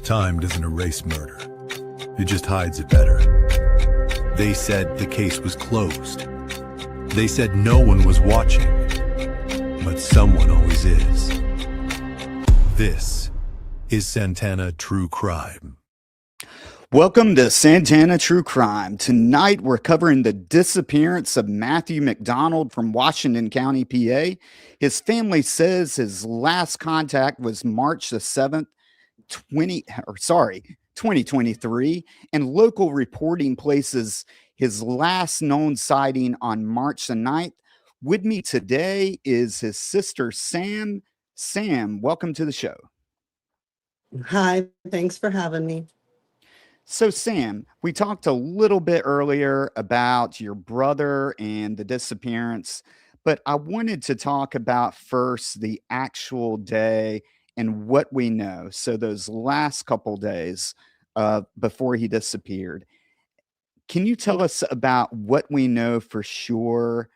Time doesn't erase murder. It just hides it better. They said the case was closed. They said no one was watching. But someone always is. This is Santana True Crime. Welcome to Santana True Crime. Tonight we're covering the disappearance of Matthew McDonald from Washington County, PA. His family says his last contact was March the 7th, 2023, and local reporting places his last known sighting on March the 9th. With me today is his sister, Sam. Sam, welcome to the show. Hi, thanks for having me. So, Sam, we talked a little bit earlier about your brother and the disappearance, but I wanted to talk about first the actual day and what we know. So, those last couple days before he disappeared. Can you tell us about what we know for sure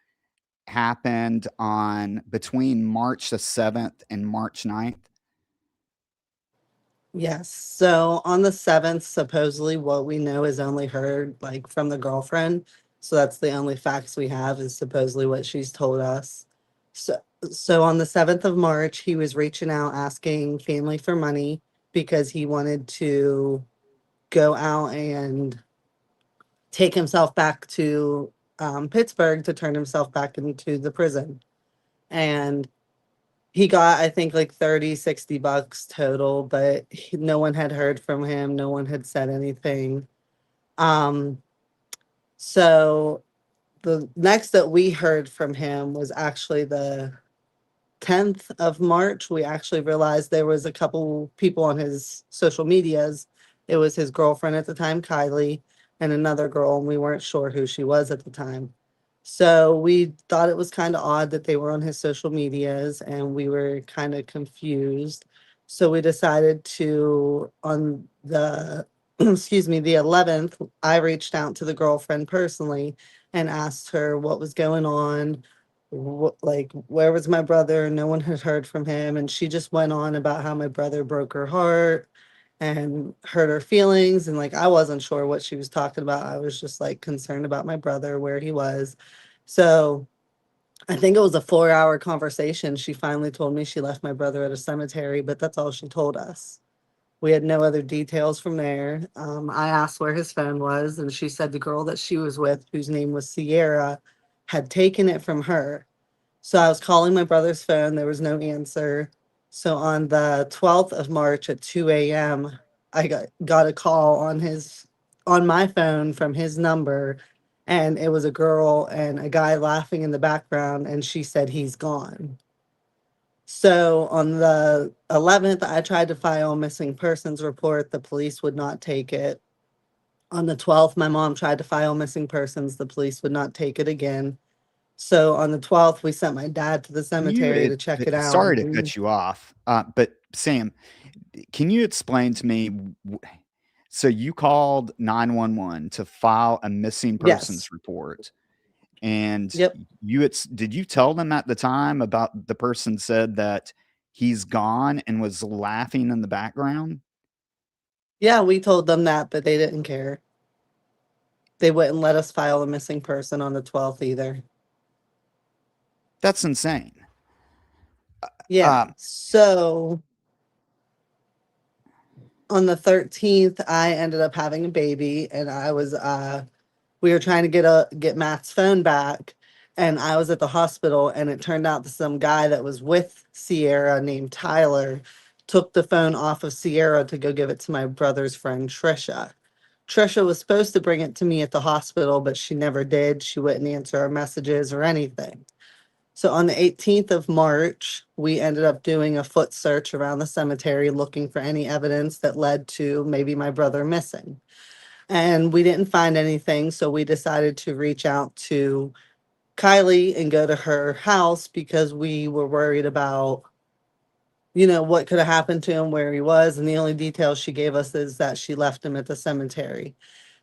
happened on between March the 7th and March 9th? Yes. So on the 7th, supposedly what we know is only heard like from the girlfriend. So that's the only facts we have is supposedly what she's told us. So on the 7th of March, he was reaching out asking family for money because he wanted to go out and take himself back to Pittsburgh to turn himself back into the prison. And he got, I think, like $30-$60 total, but no one had heard from him. No one had said anything. So the next that we heard from him was actually the 10th of March. We actually realized there was a couple people on his social medias. It was his girlfriend at the time, Kylie, and another girl, and we weren't sure who she was at the time. So we thought it was kind of odd that they were on his social medias, and we were kind of confused. So we decided to, on the, excuse me, the 11th, I reached out to the girlfriend personally and asked her what was going on, where was my brother? No one had heard from him. And she just went on about how my brother broke her heart and hurt her feelings. And like, I wasn't sure what she was talking about. I was just like concerned about my brother, where he was. So I think it was a 4-hour conversation. She finally told me she left my brother at a cemetery, but that's all she told us. We had no other details from there. I asked where his phone was, and she said the girl that she was with, whose name was Sierra, had taken it from her. So I was calling my brother's phone. There was no answer. So on the 12th of March at 2 a.m., I got a call on my phone from his number, and it was a girl and a guy laughing in the background, and she said he's gone. So on the 11th, I tried to file a missing persons report. The police would not take it. On the 12th, my mom tried to file missing persons. The police would not take it again. So on the 12th, we sent my dad to the cemetery to check it out. Sorry to cut you off, but Sam, can you explain to me? So you called 911 to file a missing persons report, and did you tell them at the time about the person said that he's gone and was laughing in the background? Yeah, we told them that, but they didn't care. They wouldn't let us file a missing person on the 12th either. That's insane. Yeah. So on the 13th, I ended up having a baby, and I was we were trying to get Matt's phone back, and I was at the hospital, and it turned out that some guy that was with Sierra named Tyler took the phone off of Sierra to go give it to my brother's friend Trisha. Trisha was supposed to bring it to me at the hospital, but she never did. She wouldn't answer our messages or anything. So on the 18th of March, we ended up doing a foot search around the cemetery looking for any evidence that led to maybe my brother missing. And we didn't find anything, so we decided to reach out to Kylie and go to her house because we were worried about, what could have happened to him, where he was. And the only details she gave us is that she left him at the cemetery.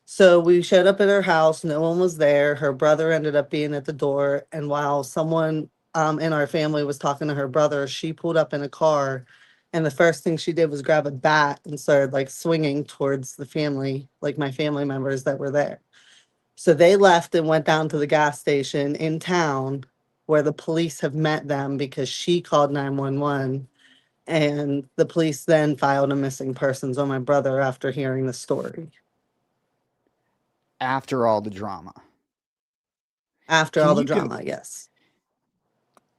So we showed up at her house. No one was there. Her brother ended up being at the door. And while someone in our family was talking to her brother, she pulled up in a car And the first thing she did was grab a bat and started like swinging towards the family, like my family members that were there. So they left and went down to the gas station in town where the police have met them because she called 911. And the police then filed a missing persons on my brother after hearing the story. After all the drama. After Can all the you go, drama, yes.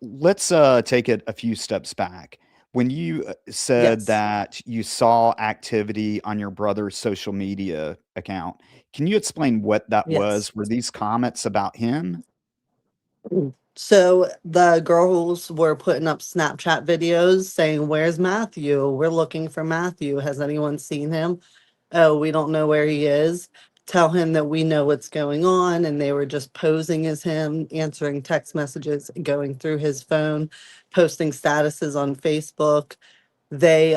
let's take it a few steps back. When you said Yes. that you saw activity on your brother's social media account, can you explain what that Yes. was? Were these comments about him? So the girls were putting up Snapchat videos saying, "Where's Matthew? We're looking for Matthew. Has anyone seen him? Oh, we don't know where he is. Tell him that we know what's going on." And they were just posing as him, answering text messages, going through his phone, posting statuses on Facebook. They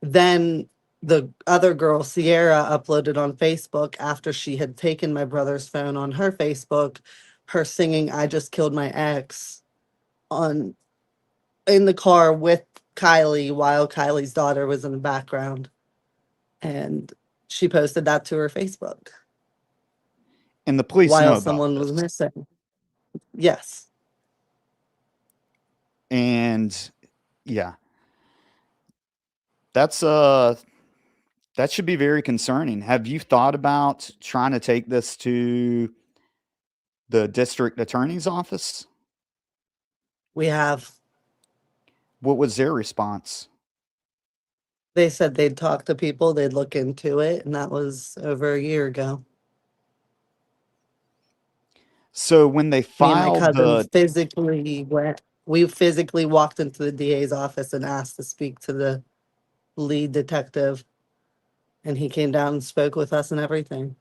then the other girl, Sierra, uploaded on Facebook after she had taken my brother's phone on her Facebook, her singing "I Just Killed My Ex" on in the car with Kylie while Kylie's daughter was in the background. And she posted that to her Facebook And the police know while about someone was this. missing. Yes. And yeah, that's that should be very concerning. Have you thought about trying to take this to the district attorney's office? We have. What was their response? They said they'd talk to people, they'd look into it, and that was over a year ago. So when they Me and my filed cousin the physically went, we physically walked into the DA's office and asked to speak to the lead detective, and he came down and spoke with us and everything.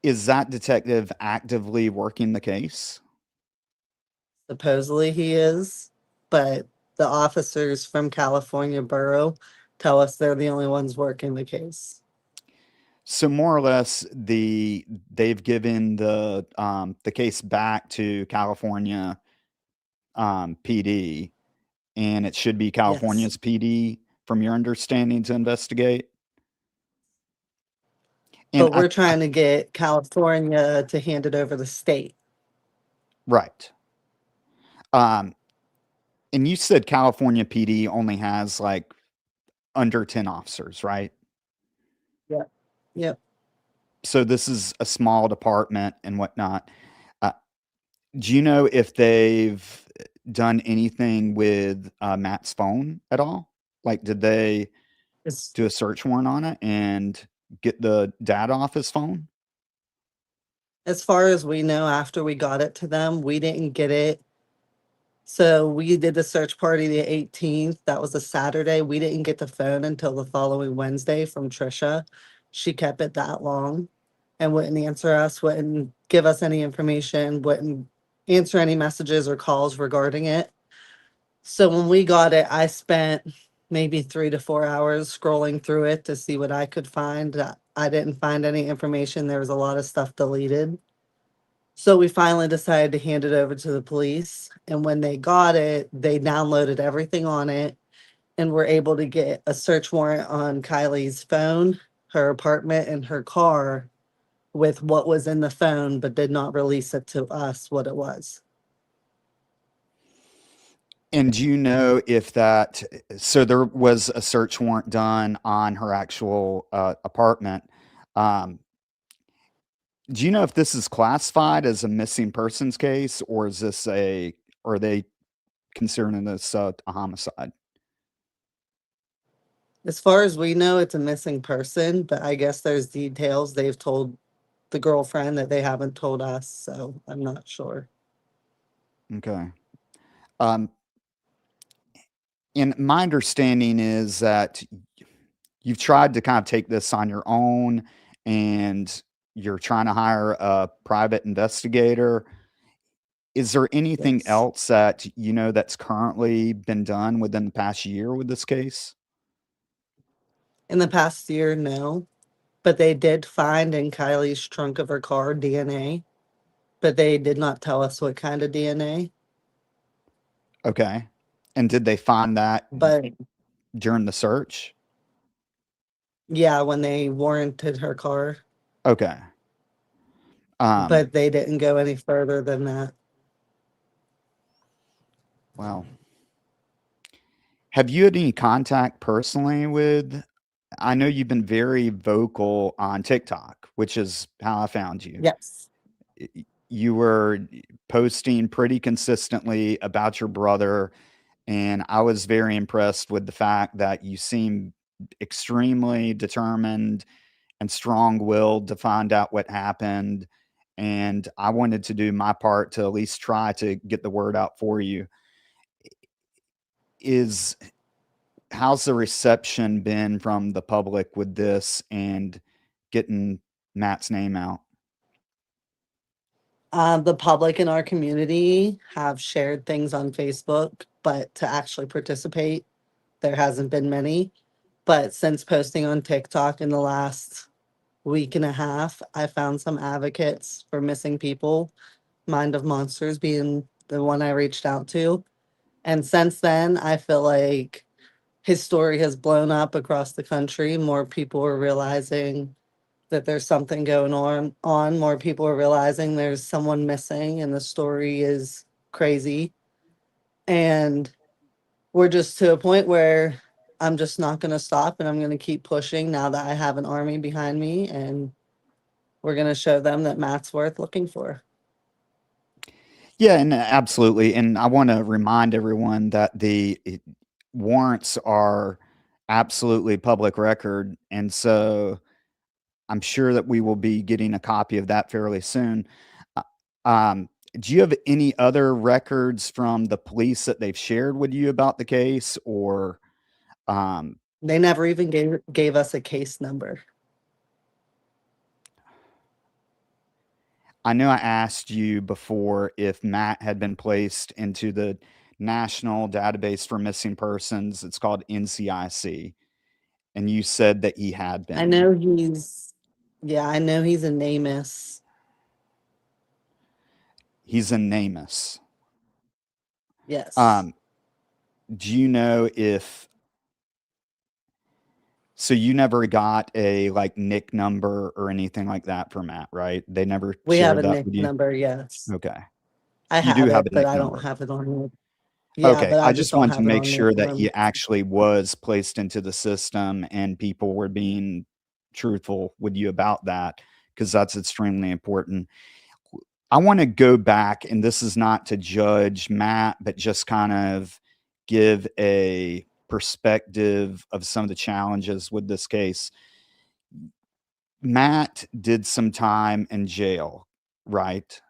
is that detective actively working the case? Supposedly he is, but the officers from California Borough tell us they're the only ones working the case. So more or less, they've given the case back to California PD, and it should be Yes. California's PD, from your understanding, to investigate. And But we're trying to get California to hand it over to the state. right. And you said California PD only has like under 10 officers, right? Yep. Yep. So this is a small department and whatnot. Uh, do you know if they've done anything with Matt's phone at all? Like, did they It's, do a search warrant on it and get the data off his phone? as far as we know, after we got it to them, we didn't get it. So we did the search party the 18th. That was a Saturday. We didn't get the phone until the following Wednesday from Trisha. She kept it that long and wouldn't answer us, wouldn't give us any information, wouldn't answer any messages or calls regarding it. So when we got it, I spent maybe 3 to 4 hours scrolling through it to see what I could find. I didn't find any information. There was a lot of stuff deleted. So we finally decided to hand it over to the police. And when they got it, they downloaded everything on it and were able to get a search warrant on Kylie's phone, her apartment, and her car with what was in the phone, but did not release it to us what it was. And do you know if that, so there was a search warrant done on her actual apartment. Do you know if this is classified as a missing persons case, or is this are they considering this a homicide? As far as we know, it's a missing person, but I guess there's details they've told the girlfriend that they haven't told us. So I'm not sure. Okay. Um, and my understanding is that you've tried to kind of take this on your own, and you're trying to hire a private investigator. Is there anything Yes. else that you know that's currently been done within the past year with this case? In the past year, no. But they did find in Kylie's trunk of her car DNA, but they did not tell us what kind of DNA. Okay. And did they find that But during the search? yeah, when they warranted her car, Okay. Um, but they didn't go any further than that. well, have you had any contact personally with I know you've been very vocal on TikTok, which is how I found you. Yes. You were posting pretty consistently about your brother, and I was very impressed with the fact that you seem extremely determined and strong-willed to find out what happened, and I wanted to do my part to at least try to get the word out for you. Is how's the reception been from the public with this and getting Matt's name out? The public in our community have shared things on Facebook, but to actually participate, there hasn't been many. But since posting on TikTok in the last week and a half, I found some advocates for missing people, Mind of Monsters being the one I reached out to. And since then, I feel like his story has blown up across the country. More people are realizing that there's something going on. More people are realizing there's someone missing and the story is crazy. And we're just to a point where I'm just not going to stop and I'm going to keep pushing now that I have an army behind me, and we're going to show them that Matt's worth looking for. Yeah, and absolutely. And I want to remind everyone that warrants are absolutely public record. And so I'm sure that we will be getting a copy of that fairly soon. Uh, Um, do you have any other records from the police that they've shared with you about the case, or um, They never even gave us a case number. I know I asked you before if Matt had been placed into the National Database for Missing Persons. It's called NCIC, and you said that he had I been. know I know he's a NamUs. He's in NamUs. Yes. Do you know if so you never got a like nick number or anything like that for Matt, right? They never We have shared a that NIC with you? number, yes. Okay. I You do have have it, a but nick I don't number. have it on me. Yeah, Okay. but I I just just don't wanted to have it make on me sure at the that he moment. actually was placed into the system and people were being truthful with you about that, because that's extremely important. I want to go back, and this is not to judge Matt, but just kind of give a perspective of some of the challenges with this case. Matt did some time in jail, right?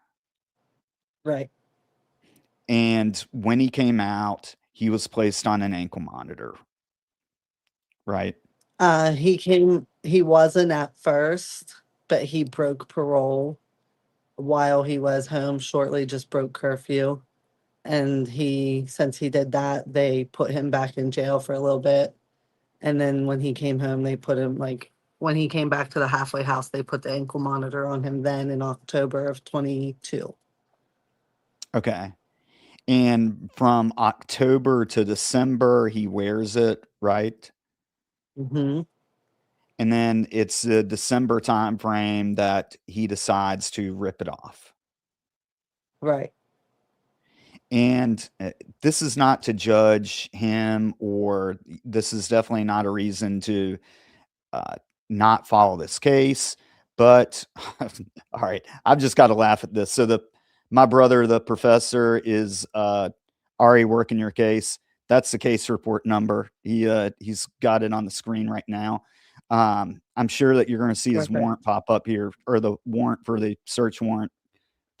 Right. And when he came out, he was placed on an ankle monitor, right? He wasn't at first, but he broke parole while he was home shortly, just broke curfew. And since he did that, they put him back in jail for a little bit. And then when he came home, they put him when he came back to the halfway house, they put the ankle monitor on him then in October of 22. Okay. And from October to December, he wears it, right? Hmm. And then it's the December time frame that he decides to rip it off. Right. And this is not to judge him, or this is definitely not a reason to uh, not follow this case. But all right, I've just got to laugh at this. So my brother, the professor, is already working your case. That's the case report number. He's got it on the screen right now. I'm sure that you're going to see his Okay. warrant pop up here, or the warrant for the search warrant,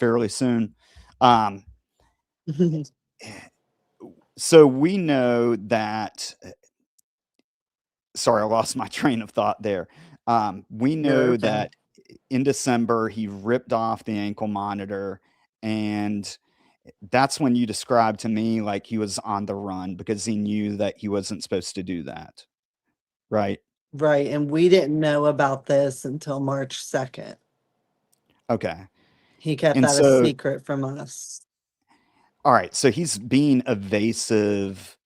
fairly soon. Um, so we know that. Sorry, I lost my train of thought there. We You're know okay. that in December he ripped off the ankle monitor, and that's when you described to me like he was on the run because he knew that he wasn't supposed to do that, right? Right. And we didn't know about this until March 2nd. Okay. He kept And that a so secret from us. All right, so he's being evasive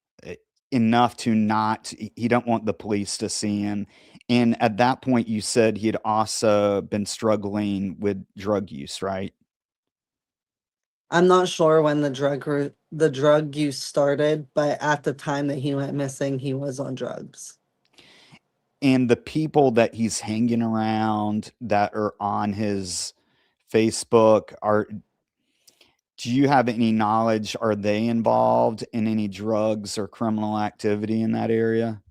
enough to not he don't want the police to see him. And at that point, you said he had also been struggling with drug use, right? I'm not sure when the drug use started, but at the time that he went missing, he was on drugs. And the people that he's hanging around that are on his Facebook are do you have any knowledge? Are they involved in any drugs or criminal activity in that area?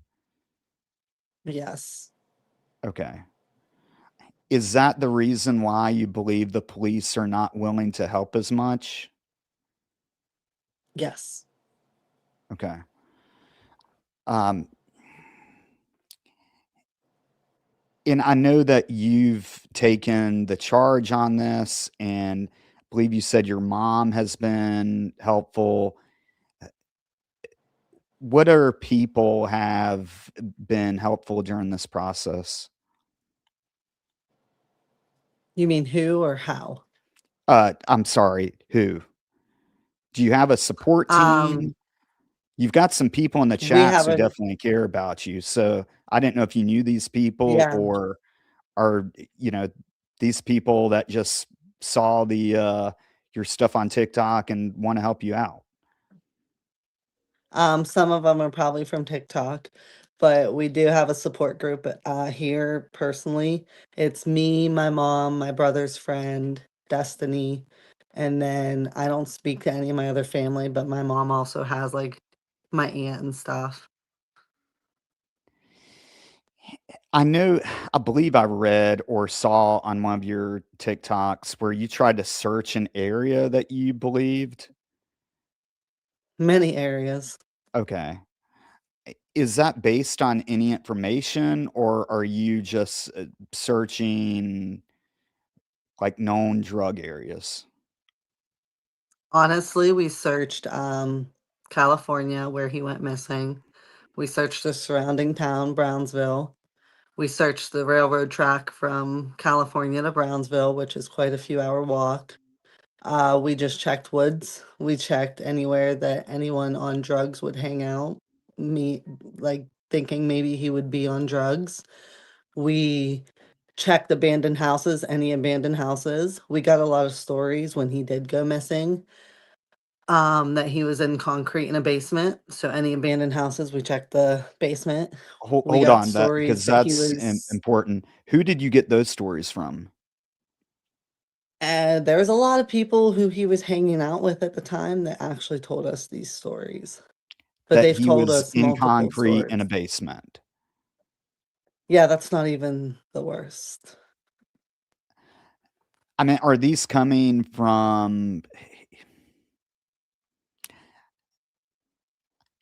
Yes. Okay. Is that the reason why you believe the police are not willing to help as much? Yes. Okay. Um, and I know that you've taken the charge on this, and I believe you said your mom has been helpful. What other people have been helpful during this process? You mean who or how? I'm sorry, who? Do you have a support Um, team? You've got some people in the we chats have who a definitely care about you. So I didn't know if you knew these people yeah. or are, these people that just saw your stuff on TikTok and want to help you out. Some of them are probably from TikTok, but we do have a support group here personally. It's me, my mom, my brother's friend, Destiny, and then I don't speak to any of my other family, but my mom also has like my aunt and stuff. I believe I read or saw on one of your TikToks where you tried to search an area that you believed. Many areas. Okay. Is that based on any information or are you just searching like known drug areas? Honestly, we searched California where he went missing. We searched the surrounding town, Brownsville. We searched the railroad track from California to Brownsville, which is quite a few hour walk. We just checked woods. We checked anywhere that anyone on drugs would hang out. Me, like thinking maybe he would be on drugs. We checked abandoned houses, any abandoned houses. We got a lot of stories when he did go missing. That he was in concrete in a basement. So any abandoned houses, we checked the basement. We Hold got on, that because stories that he that's was important. Who did you get those stories from? And there was a lot of people who he was hanging out with at the time that actually told us these stories. But That they've he told was us in multiple concrete in a stories. basement. Yeah, that's not even the worst. I mean, are these coming from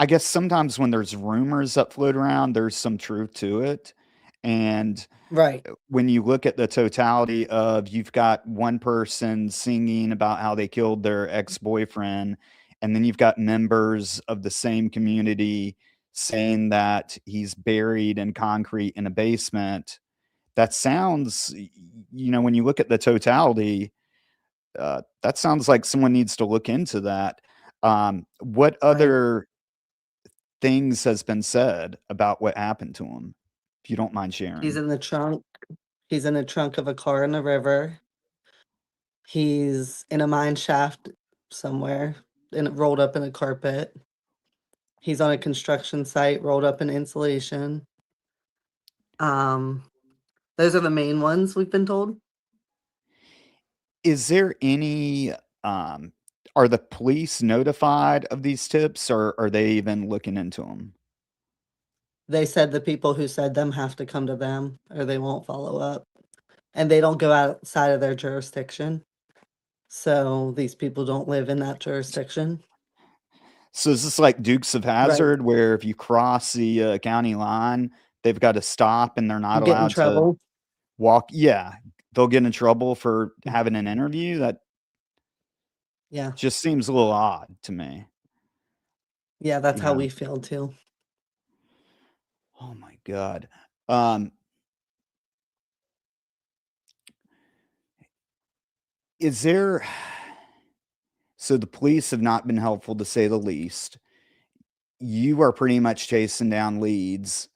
I guess sometimes when there's rumors that float around, there's some truth to it, and Right. when you look at the totality of you've got one person singing about how they killed their ex-boyfriend, and then you've got members of the same community saying that he's buried in concrete in a basement. That sounds, when you look at the totality, that sounds like someone needs to look into that. What Right. other things has been said about what happened to him, if you don't mind He's sharing? in the trunk. He's in the trunk of a car in the river. He's in a mine shaft somewhere and rolled up in a carpet. He's on a construction site rolled up in insulation. Um, those are the main ones we've been told. Is there any, um are the police notified of these tips, or are they even looking into them? They said the people who said them have to come to them or they won't follow up. And they don't go outside of their jurisdiction. So these people don't live in that jurisdiction. So is this like Dukes of Right. Hazzard, where if you cross the, county line, they've gotta stop and they're You not get in allowed to trouble. walk yeah, they'll get in trouble for having an interview? That Yeah. just seems a little odd to me, Yeah, that's you how know? we feel too. Oh my god. Um, is there So the police have not been helpful to say the least. You are pretty much chasing down leads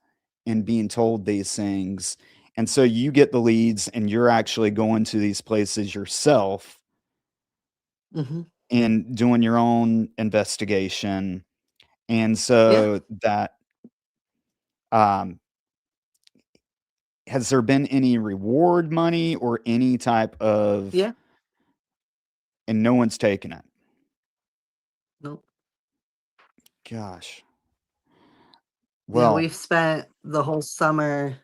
and being told these things. And so you get the leads and you're actually going to these places yourself Hmm. and doing your own investigation. And Yeah. so that um, has there been any reward money or any type of, Yeah. and no one's taken it? Nope. Gosh. Yeah, Well, we've spent the whole summer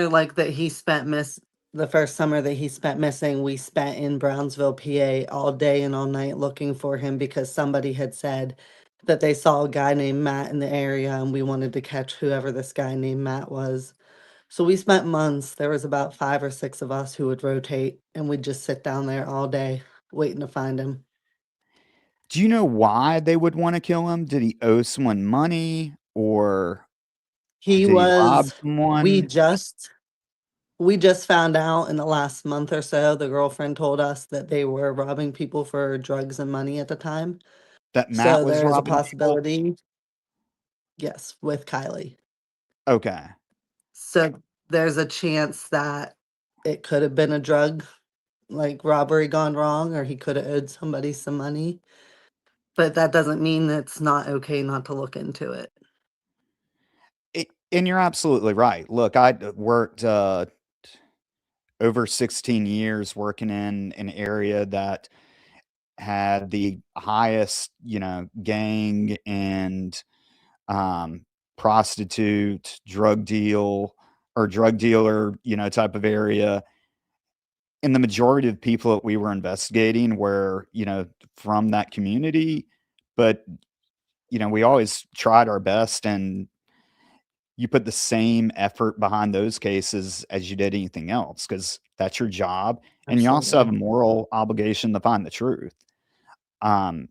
like that he spent miss the first summer that he spent missing, we spent in Brownsville, PA all day and all night looking for him because somebody had said that they saw a guy named Matt in the area and we wanted to catch whoever this guy named Matt was. So we spent months. There was about 5 or 6 of us who would rotate and we'd just sit down there all day waiting to find him. do you know why they would want to kill him? Did he owe someone money or He did he rob was we someone? just We just found out in the last month or so, the girlfriend told us that they were robbing people for drugs and money at the time. That Matt So was there is a robbing people? possibility, yes, with Kylie. Okay. So there's a chance that it could have been a drug like robbery gone wrong, or he could have owed somebody some money. But that doesn't mean it's not okay not to look into it. And you're absolutely right. Look, I worked over 16 years working in an area that had the highest, gang and um, prostitute, drug dealer, type of area. And the majority of people that we were investigating were, from that community. But, we always tried our best and you put the same effort behind those cases as you did anything else because that's your job. And you also have Absolutely. a moral obligation to find the truth. Um,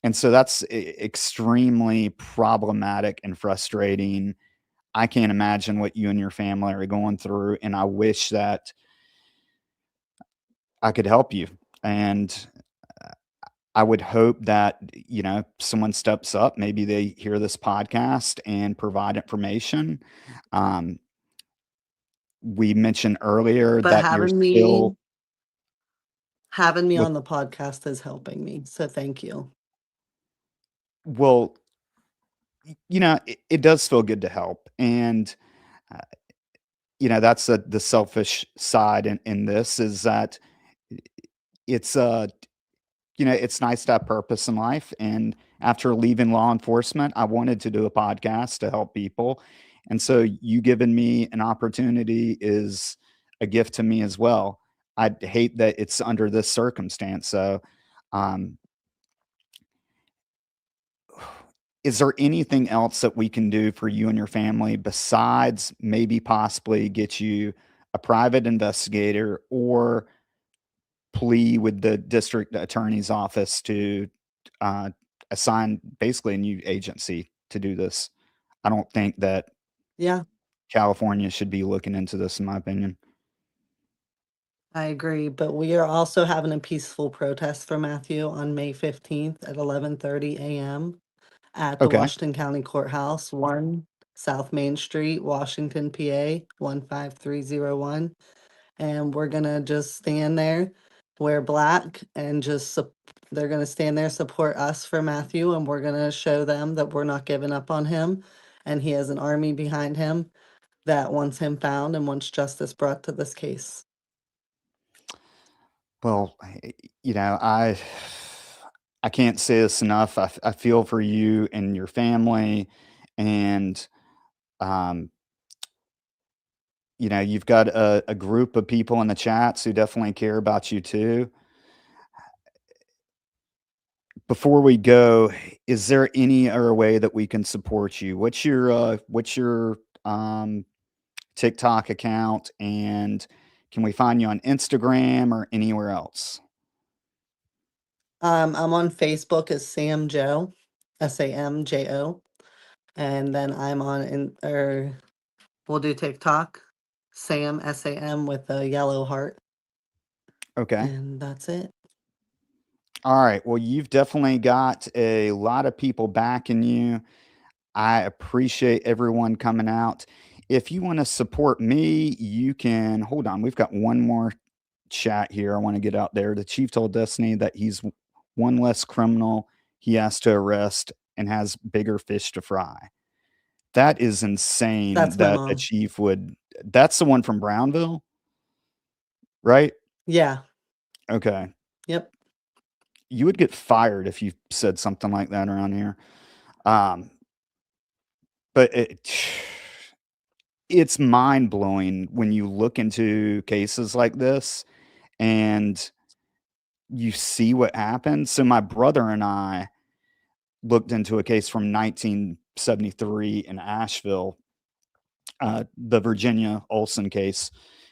and so that's extremely problematic and frustrating. I can't imagine what you and your family are going through. And I wish that I could help you. And uh, I would hope that, someone steps up. Maybe they hear this podcast and provide information. Um, we mentioned earlier But that you're still, having me what, on the podcast is helping me. So thank you. well, it does feel good to help. And, uh, that's the selfish side in this is that it's, it's nice to have purpose in life. And after leaving law enforcement, I wanted to do a podcast to help people. And so you giving me an opportunity is a gift to me as well. I hate that it's under this circumstance. So, um, is there anything else that we can do for you and your family besides maybe possibly get you a private investigator or plea with the district attorney's office to uh, assign basically a new agency to do this? I don't think that Yeah, California should be looking into this, in my opinion. I agree. But we are also having a peaceful protest for Matthew on May 15th at 11:30 a.m. at the Okay. Washington County Courthouse, 1 South Main Street, Washington, PA, 15301. And we're gonna just stand there, wear black, and they're gonna stand there, support us for Matthew, and we're gonna show them that we're not giving up on him. And he has an army behind him that wants him found and wants justice brought to this case. Well, I can't say this enough. I feel for you and your family, and um, you've got a group of people in the chats who definitely care about you too. Before we go, is there any other way that we can support you? What's your TikTok account, and can we find you on Instagram or anywhere else? I'm on Facebook as Sam Joe, SAMJO, and then I'm on we'll do TikTok, Sam SAM with a yellow heart, Okay. and that's it. All right. Well, you've definitely got a lot of people backing you. I appreciate everyone coming out. If you want to support me, you can hold on. We've got one more chat here. I want to get out there. The chief told Destiny that he's one less criminal he has to arrest and has bigger fish to fry. That is insane That's my that a mom. chief would. That's the one from Brownville, right? Yeah. Okay. Yep. You would get fired if you said something like that around here. Um, but it's mind blowing when you look into cases like this and you see what happened. So my brother and I looked into a case from 1973 in Asheville, the Virginia Olson case,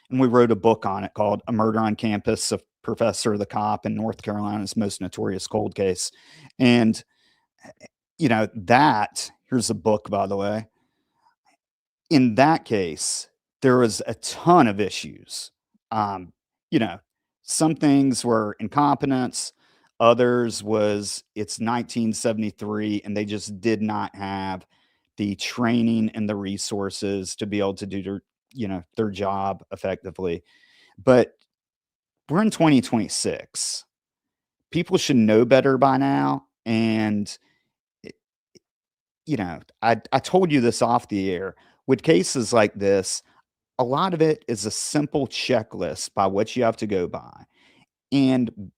and we wrote a book on it called "A Murder on Campus: A Professor, the Cop, and North Carolina's Most Notorious Cold Case." And that here's a book, by the way. In that case, there was a ton of issues. Um, you know, some things were incompetence, others was it's 1973 and they just did not have the training and the resources to be able to do their job effectively. But we're in 2026. People should know better by now. And I told you this off the air. With cases like this, a lot of it is a simple checklist by what you have to go by. And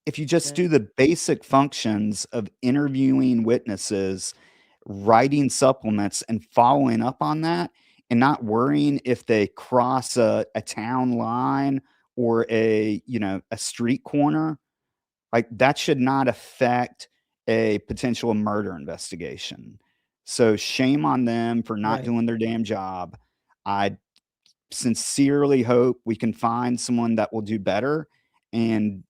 if you just Okay. do the basic functions of interviewing witnesses, writing supplements, and following up on that, and not worrying if they cross a town line or a street corner, like that should not affect a potential murder investigation. So shame on them for not Right. doing their damn job. I sincerely hope we can find someone that will do better and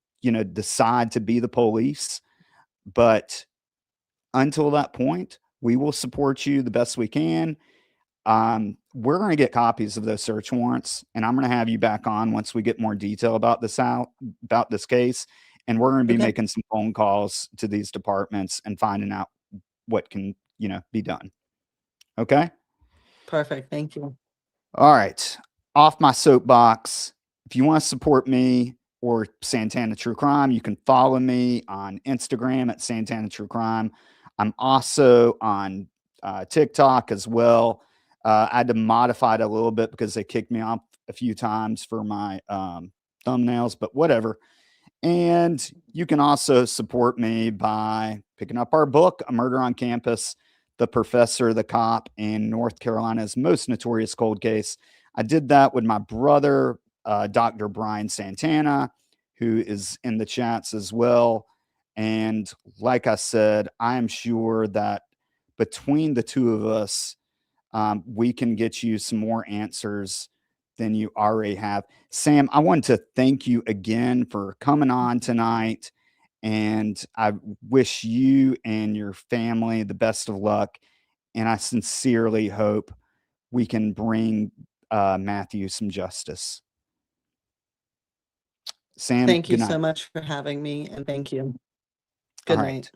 decide to be the police. But until that point, we will support you the best we can. We're going to get copies of those search warrants, and I'm going to have you back on once we get more detail about this case. And we're going to be Okay. making some phone calls to these departments and finding out what can be done. Okay. Perfect. Thank you. All right. Off my soapbox. If you want to support me or Santana True Crime, you can follow me on Instagram at Santana True Crime. I'm also on TikTok as well. I had to modify it a little bit because they kicked me off a few times for my thumbnails, but whatever. And you can also support me by picking up our book, A Murder on Campus: The Professor, the Cop, and North Carolina's Most Notorious Cold Case. I did that with my brother, Dr. Brian Santana, who is in the chats as well. And like I said, I am sure that between the two of us, we can get you some more answers than you already have. Sam, I want to thank you again for coming on tonight. And I wish you and your family the best of luck. And I sincerely hope we can bring Matthew some justice. Sam, Thank you good so night. much for having me, and thank you. All Good right. night.